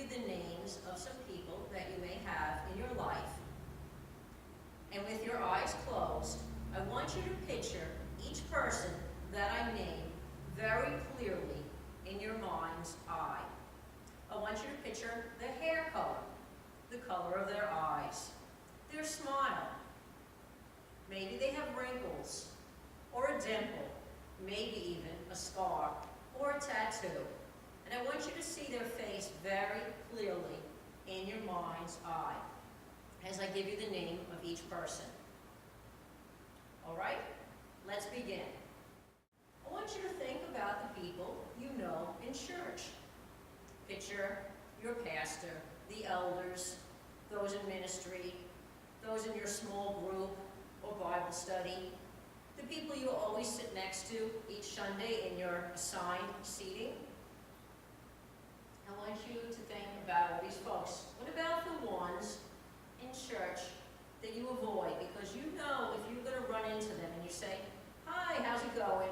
you the names of some people that you may have in your life. And with your eyes closed, I want you to picture each person that I name very clearly in your mind's eye. I want you to picture the hair color, the color of their eyes, their smile. Maybe they have wrinkles, or a dimple, maybe even a scar, or a tattoo. And I want you to see their face very clearly in your mind's eye as I give you the name of each person. All right, let's begin. I want you to think about the people you know in church. Picture your pastor, the elders, those in ministry, those in your small group or Bible study, the people you always sit next to each Sunday in your assigned seating. I want you to think about all these folks. What about the ones in church that you avoid? Because you know if you're going to run into them and you say, "Hi, how's it going?"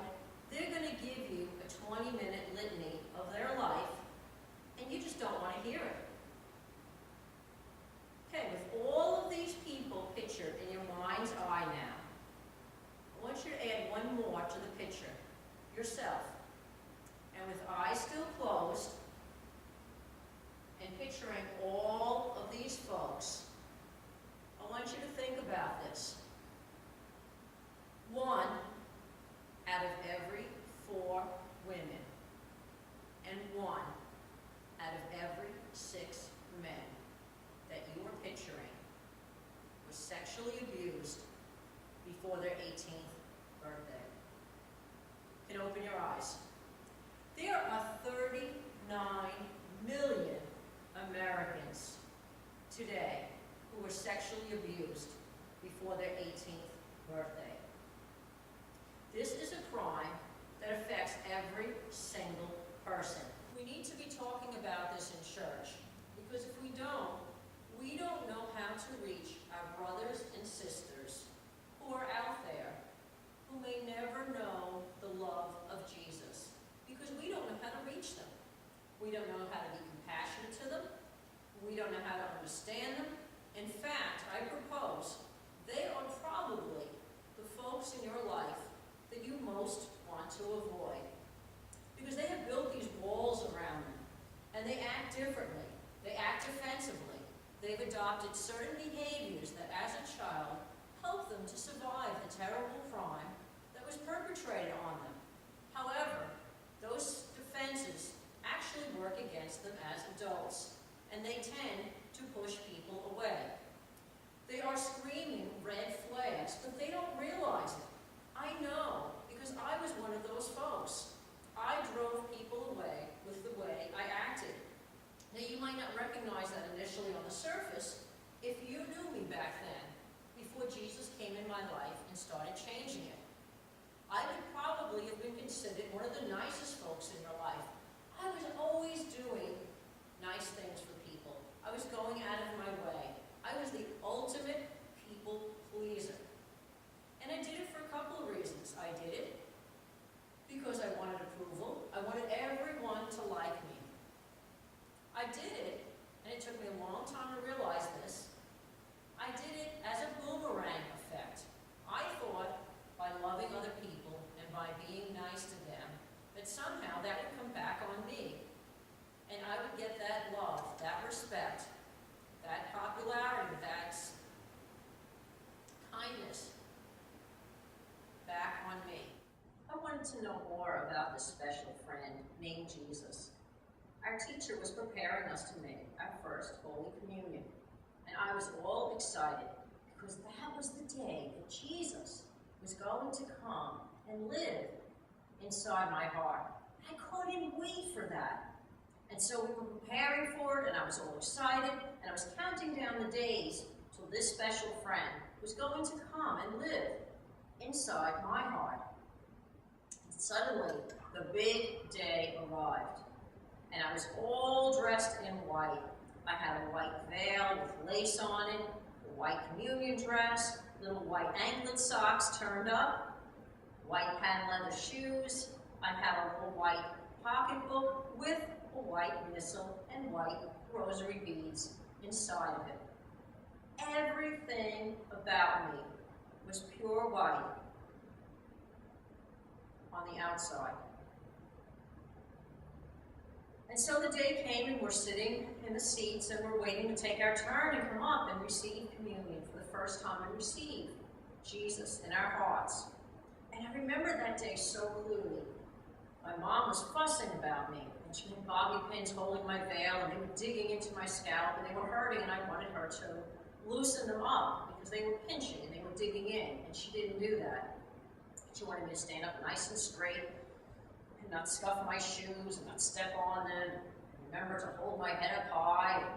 They're going to give you a 20-minute litany of their life, and you just don't want to hear it. Okay, with all of these people pictured in your mind's eye now, I want you to add one more to the picture, yourself. And with eyes still closed, and picturing all of these folks, I want you to think about this. 1 out of every 4 women, and 1 out of every 6 men that you are picturing was sexually abused before their 18th birthday. You can open your eyes. There are 39 million Americans today who were sexually abused before their 18th birthday. This is a crime that affects every single person. We need to be talking about this in church, because if we don't know how to reach our brothers and sisters who are out there, who may never know the love of Jesus, because we don't know how to reach them. We don't know how to be compassionate to them. We don't know how to understand them. In fact, I propose they are probably the folks in your life that you most want to avoid, because they have built these walls around them, and they act differently. They act defensively. They've adopted certain behaviors that, as a child, helped them to survive the terrible crime that was perpetrated on them. However, those defenses actually work against them as adults, and they tend to push people away. They are screaming red flags, but they don't realize it. I know, because I was one of those folks. I drove people away with the way I acted. Now, you might not recognize that initially on the surface if you knew me back then, before Jesus came in my life and started changing it. I would probably have been considered one of the nicest folks in your life. I was always doing nice things for people. I was going out of my way. I was the ultimate people pleaser. And I did it for a couple of reasons. I did it because I wanted approval. I wanted everyone to like me. I did it, and it took me a long time to realize this, I did it as a boomerang effect. I thought by loving other people and by being nice to them, that somehow that would come back on me. And I would get that love, that respect, that popularity, that kindness back on me. I wanted to know more about this special friend named Jesus. Our teacher was preparing us to make our first Holy Communion, and I was all excited because that was the day that Jesus was going to come and live inside my heart. I couldn't wait for that. And so we were preparing for it, and I was all excited, and I was counting down the days till this special friend was going to come and live inside my heart. And suddenly, the big day arrived, and I was all dressed in white. I had a white veil with lace on it, a white communion dress, little white anklet socks turned up, white patent leather shoes. I had a little white pocketbook with a white white missal and white rosary beads inside of it. Everything about me was pure white on the outside. And so the day came and we're sitting in the seats and we're waiting to take our turn and come up and receive communion for the first time and receive Jesus in our hearts. And I remember that day so clearly. My mom was fussing about me, and she had bobby pins holding my veil, and they were digging into my scalp, and they were hurting, and I wanted her to loosen them up because they were pinching and they were digging in, and she didn't do that. She wanted me to stand up nice and straight and not scuff my shoes and not step on them. And remember to hold my head up high and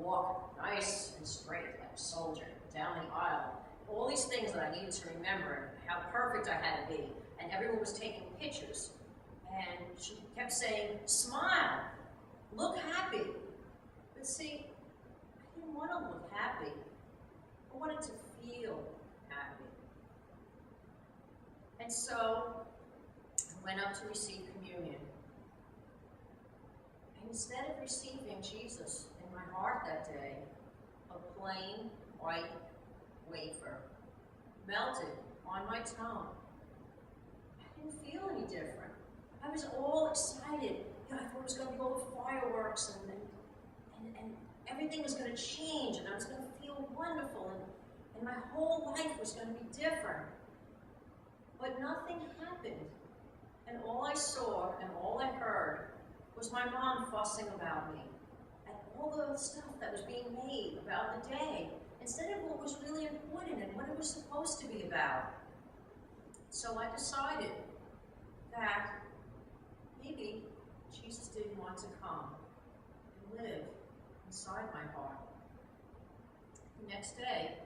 walk nice and straight like a soldier down the aisle. All these things that I needed to remember, how perfect I had to be, and everyone was taking pictures. And she kept saying, smile, look happy. But see, I didn't want to look happy. I wanted to feel happy. And so I went up to receive communion. And instead of receiving Jesus in my heart that day, a plain white wafer melted on my tongue. I didn't feel any different. I was all excited. I thought it was going to go with fireworks and everything was going to change and I was going to feel wonderful and my whole life was going to be different. But nothing happened. And all I saw and all I heard was my mom fussing about me and all the stuff that was being made about the day instead of what was really important and what it was supposed to be about. So I decided that maybe Jesus didn't want to come and live inside my heart. The next day,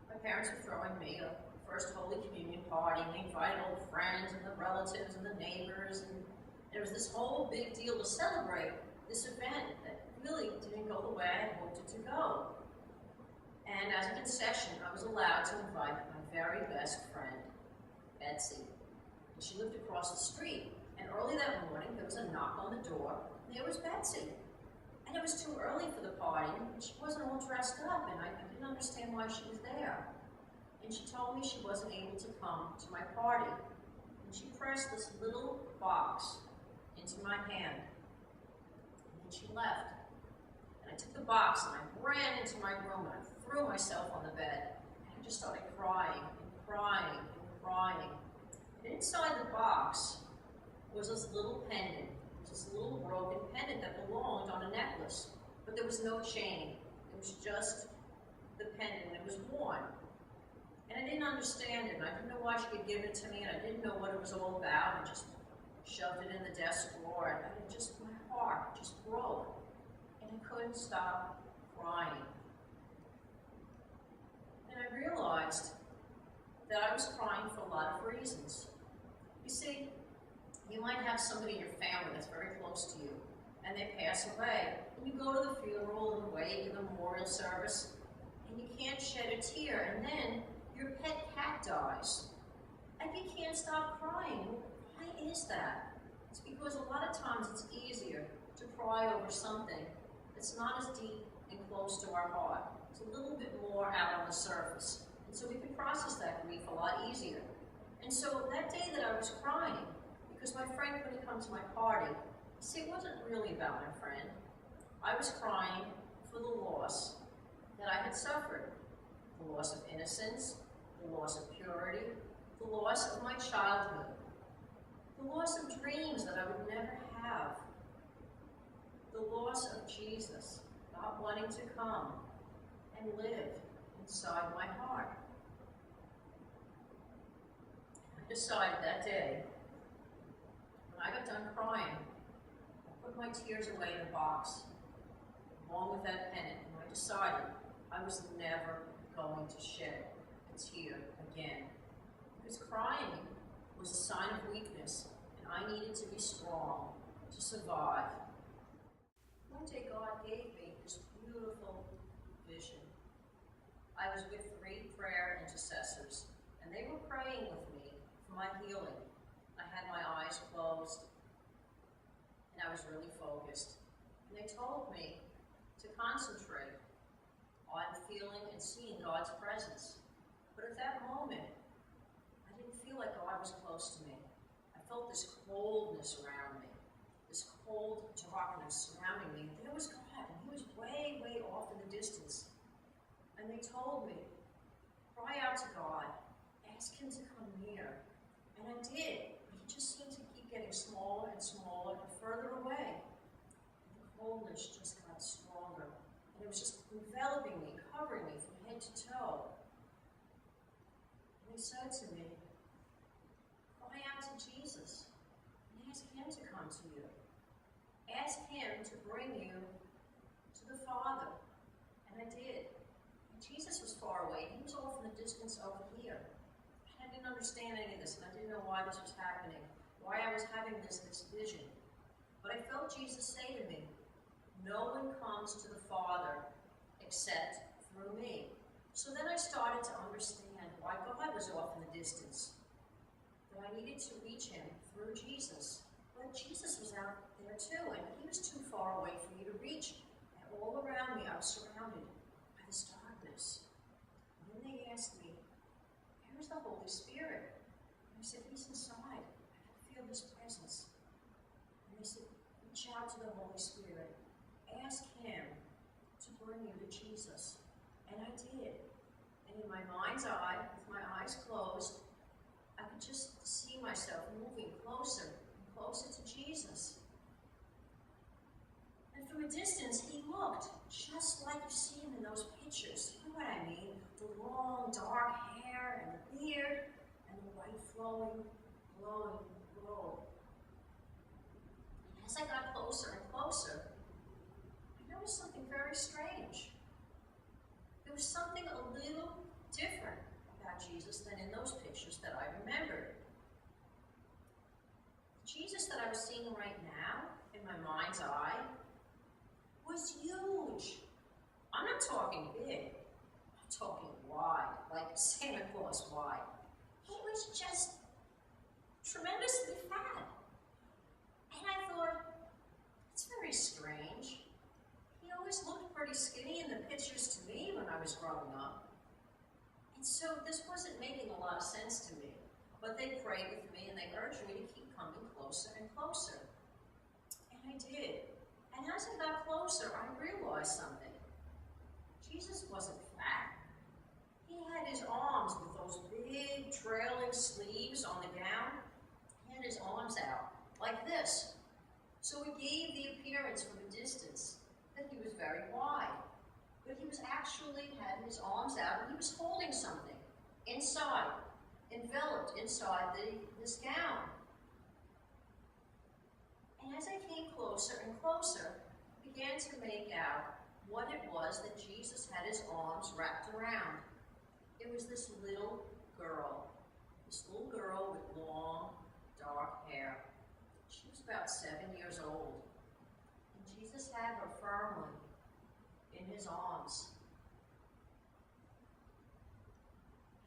my parents were throwing me a first Holy Communion party, and they invited all the friends and the relatives and the neighbors, and there was this whole big deal to celebrate this event that really didn't go the way I hoped it to go. And as a concession, I was allowed to invite my very best friend, Betsy. And she lived across the street. And early that morning, there was a knock on the door, and there was Betsy. And it was too early for the party, and she wasn't all dressed up, and I didn't understand why she was there. And she told me she wasn't able to come to my party. And she pressed this little box into my hand. And then she left. And I took the box, and I ran into my room, and I threw myself on the bed. And I just started crying and crying and crying. And inside the box was this little pendant, this little broken pendant that belonged on a necklace. But there was no chain. It was just the pendant, and it was worn. And I didn't understand it, and I didn't know why she had given it to me, and I didn't know what it was all about. I just shoved it in the desk drawer, and my heart just broke. And I couldn't stop crying. And I realized that I was crying for a lot of reasons. You see, you might have somebody in your family that's very close to you, and they pass away, and you go to the funeral and wait in the memorial service, and you can't shed a tear, and then your pet cat dies, and you can't stop crying. Why is that? It's because a lot of times it's easier to cry over something that's not as deep and close to our heart. It's a little bit more out on the surface, and so we can process that grief a lot easier. And so that day that I was crying, because my friend couldn't come to my party, see, it wasn't really about my friend. I was crying for the loss that I had suffered. The loss of innocence, the loss of purity, the loss of my childhood, the loss of dreams that I would never have, the loss of Jesus not wanting to come and live inside my heart. I decided that day, when I got done crying, I put my tears away in a box, along with that pendant, and I decided I was never going to shed a tear again. Because crying was a sign of weakness, and I needed to be strong to survive. One day God gave me this beautiful vision. I was with 3 prayer intercessors, and they were praying with me for my healing. I had my eyes closed, and I was really focused. And they told me to concentrate on feeling and seeing God's presence. But at that moment, I didn't feel like God was close to me. I felt this coldness around me, this cold darkness surrounding me. There was God, and he was way, way off in the distance. And they told me, cry out to God, ask him to come near. And I did, but he just seemed to keep getting smaller and smaller and further away. And the coldness just got stronger. And it was just enveloping me, covering me from head to toe. And he said to me, cry out to Jesus and ask him to come to you. Ask him to bring you to the Father. And I did. And Jesus was far away. He was off in the distance over here. And I didn't understand any of this, and I didn't know why this was happening, why I was having this vision. But I felt Jesus say to me, no one comes to the Father except through me. So then I started to understand why God was off in the distance, that I needed to reach him through Jesus. But Jesus was out there too, and he was too far away for me to reach. And all around me, I was surrounded by this darkness. And then they asked me, where's the Holy Spirit? And I said, he's inside. I can feel his presence. And they said, reach out to the Holy Spirit. Ask him to bring you to Jesus. And I did. And in my mind's eye, with my eyes closed, I could just see myself moving closer and closer to Jesus. And from a distance, he looked just like you see him in those pictures. You know what I mean? The long, dark hair and the beard and the white flowing, glowing robe. And as I got closer and closer, I noticed something very strange. There was something a little different about Jesus than in those pictures that I remembered. The Jesus that I was seeing right now, in my mind's eye, was huge. I'm not talking big, I'm talking wide, like Santa Claus wide. He was just tremendously fat. And I thought, that's very strange. He always looked pretty skinny in the pictures to me when I was growing up. And so this wasn't making a lot of sense to me. But they prayed with me and they urged me to keep coming closer and closer. And I did. And as I got closer, I realized something. Jesus wasn't fat. He had his arms with those big trailing sleeves on the gown. He had his arms out like this. So it gave the appearance from a distance that he was very wide. But he was actually had his arms out and he was holding something inside, enveloped inside this gown. And as I came closer and closer, I began to make out what it was that Jesus had his arms wrapped around. It was this little girl with long, dark hair. She was about 7 years old. And Jesus had her firmly in his arms.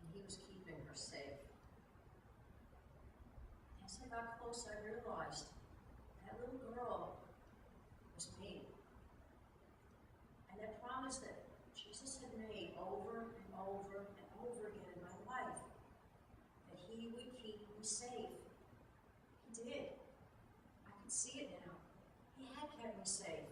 And he was keeping her safe. As I got close, I realized that little girl was me. And that promise that Jesus had made over and over and over again in my life, that he would keep me safe. He did. I could see it now. He had kept me safe.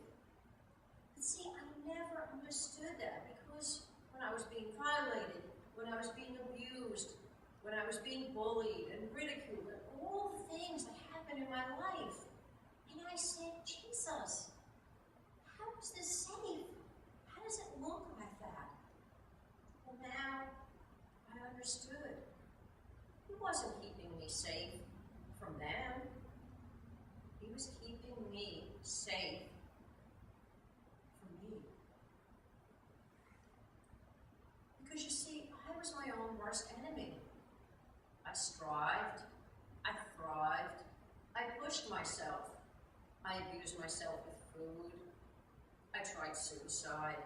But see, I never understood that because when I was being violated, when I was being abused, when I was being bullied and ridiculed, and all the things that happened in my life, and I said, Jesus, how is this safe? How does it look like that? Well, now I understood. He wasn't keeping me safe from them. He was keeping me safe from me. Because you see, I was my own worst enemy. I strived, I thrived, I pushed myself, I abused myself with food, I tried suicide.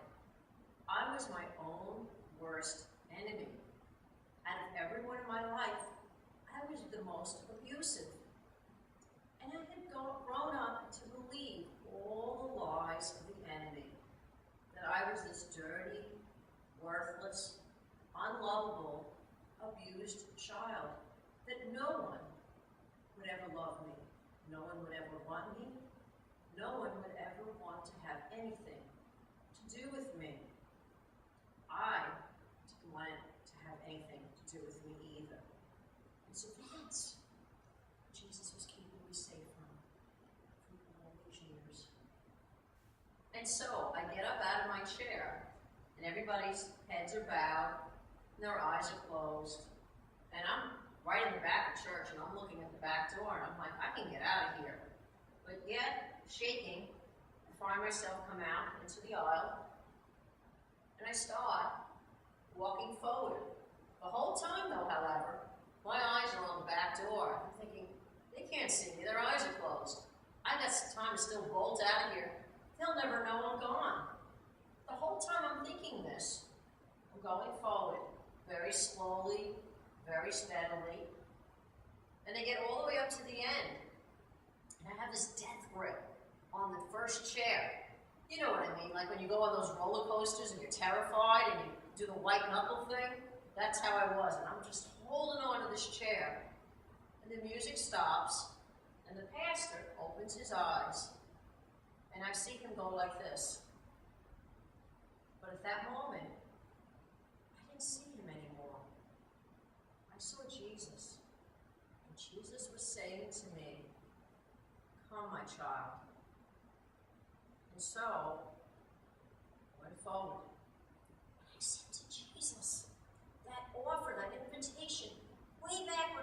I was my own worst enemy. Out of everyone in my life, I was the most abusive. And I had grown up to believe all the lies anything to do with me. I didn't want it to have anything to do with me either. And so that's what Jesus was keeping me safe from all these years. And so I get up out of my chair, and everybody's heads are bowed, and their eyes are closed. And I'm right in the back of church, and I'm looking at the back door, and I'm like, I can get out of here. But yet, shaking, I find myself come out into the aisle, and I start walking forward. The whole time, though, however, my eyes are on the back door. I'm thinking, they can't see me. Their eyes are closed. I got some time to still bolt out of here. They'll never know I'm gone. The whole time I'm thinking this, I'm going forward, very slowly, very steadily, and I get all the way up to the end. And I have this death grip on the first chair. You know what I mean, like when you go on those roller coasters and you're terrified and you do the white knuckle thing? That's how I was, and I'm just holding on to this chair. And the music stops, and the pastor opens his eyes, and I see him go like this. But at that moment, I didn't see him anymore. I saw Jesus, and Jesus was saying to me, "Come, my child." And so, I went forward. I said to Jesus, that offer, that invitation, way back